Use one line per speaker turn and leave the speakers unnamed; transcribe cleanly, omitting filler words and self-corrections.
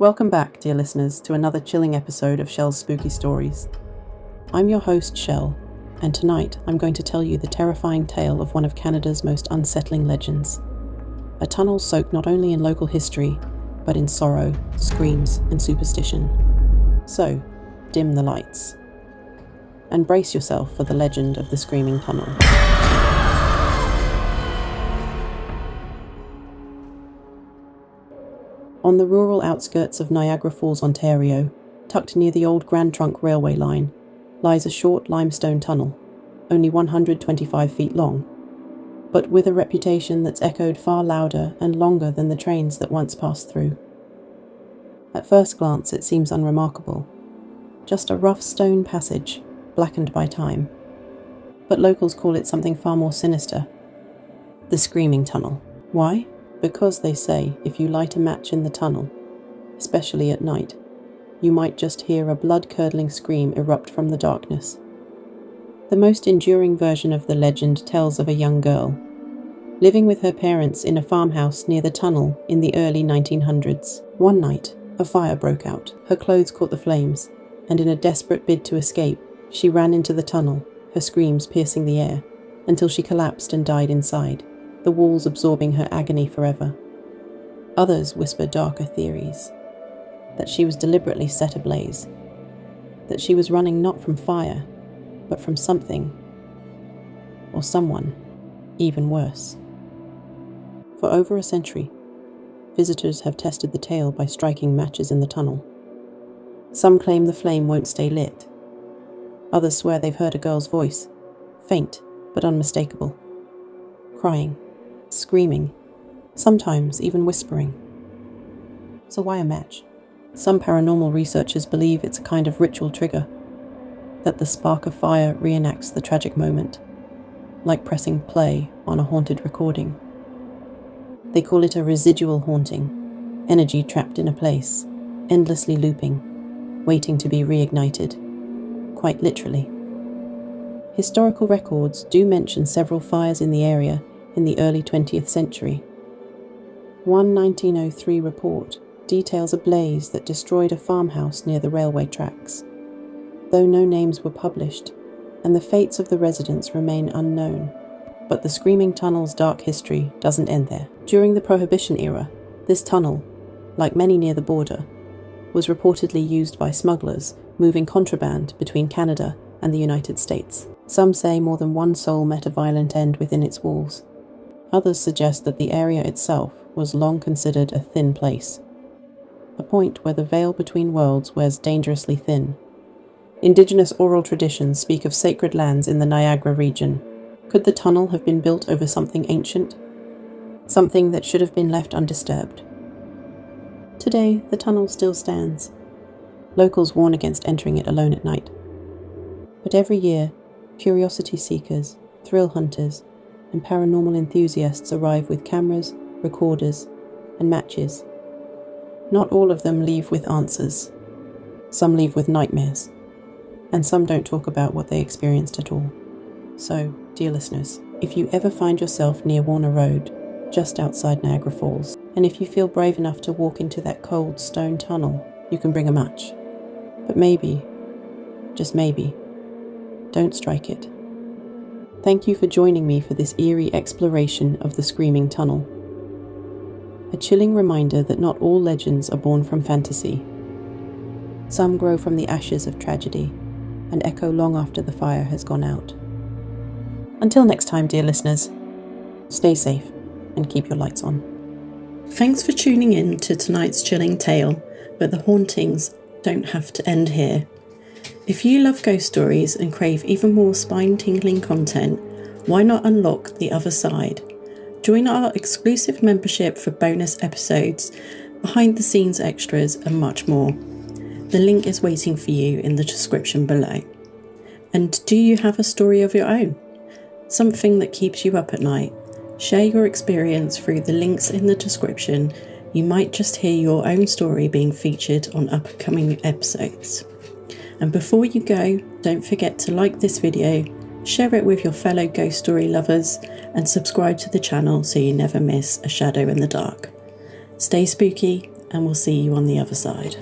Welcome back, dear listeners, to another chilling episode of Shell's Spooky Stories. I'm your host, Shell, and tonight I'm going to tell you the terrifying tale of one of Canada's most unsettling legends. A tunnel soaked not only in local history, but in sorrow, screams, and superstition. So, dim the lights, and brace yourself for the legend of the Screaming Tunnel. On the rural outskirts of Niagara Falls, Ontario, tucked near the old Grand Trunk railway line, lies a short limestone tunnel, only 125 feet long, but with a reputation that's echoed far louder and longer than the trains that once passed through. At first glance it seems unremarkable, just a rough stone passage, blackened by time. But locals call it something far more sinister: the Screaming Tunnel. Why? Because they say if you light a match in the tunnel, especially at night, you might just hear a blood-curdling scream erupt from the darkness. The most enduring version of the legend tells of a young girl living with her parents in a farmhouse near the tunnel in the early 1900s. One night, a fire broke out. Her clothes caught the flames, and in a desperate bid to escape, she ran into the tunnel, her screams piercing the air, until she collapsed and died inside, the walls absorbing her agony forever. Others whispered darker theories, that she was deliberately set ablaze, that she was running not from fire, but from something, or someone, even worse. For over a century, visitors have tested the tale by striking matches in the tunnel. Some claim the flame won't stay lit. Others swear they've heard a girl's voice, faint but unmistakable, crying, screaming, sometimes even whispering. So why a match? Some paranormal researchers believe it's a kind of ritual trigger, that the spark of fire reenacts the tragic moment, like pressing play on a haunted recording. They call it a residual haunting, energy trapped in a place, endlessly looping, waiting to be reignited, quite literally. Historical records do mention several fires in the area in the early 20th century. One 1903 report details a blaze that destroyed a farmhouse near the railway tracks, though no names were published, and the fates of the residents remain unknown. But the Screaming Tunnel's dark history doesn't end there. During the Prohibition-era, this tunnel, like many near the border, was reportedly used by smugglers moving contraband between Canada and the United States. Some say more than one soul met a violent end within its walls. Others suggest that the area itself was long considered a thin place, a point where the veil between worlds wears dangerously thin. Indigenous oral traditions speak of sacred lands in the Niagara region. Could the tunnel have been built over something ancient? Something that should have been left undisturbed? Today, the tunnel still stands. Locals warn against entering it alone at night. But every year, curiosity seekers, thrill hunters, and paranormal enthusiasts arrive with cameras, recorders, and matches. Not all of them leave with answers. Some leave with nightmares, and some don't talk about what they experienced at all. So, dear listeners, if you ever find yourself near Warner Road, just outside Niagara Falls, and if you feel brave enough to walk into that cold stone tunnel, you can bring a match. But maybe, just maybe, don't strike it. Thank you for joining me for this eerie exploration of the Screaming Tunnel. A chilling reminder that not all legends are born from fantasy. Some grow from the ashes of tragedy and echo long after the fire has gone out. Until next time, dear listeners, stay safe and keep your lights on. Thanks for tuning in to tonight's chilling tale, but the hauntings don't have to end here. If you love ghost stories and crave even more spine-tingling content, why not unlock the other side? Join our exclusive membership for bonus episodes, behind-the-scenes extras, and much more. The link is waiting for you in the description below. And do you have a story of your own? Something that keeps you up at night? Share your experience through the links in the description. You might just hear your own story being featured on upcoming episodes. And before you go, don't forget to like this video, share it with your fellow ghost story lovers, and subscribe to the channel so you never miss a shadow in the dark. Stay spooky and we'll see you on the other side.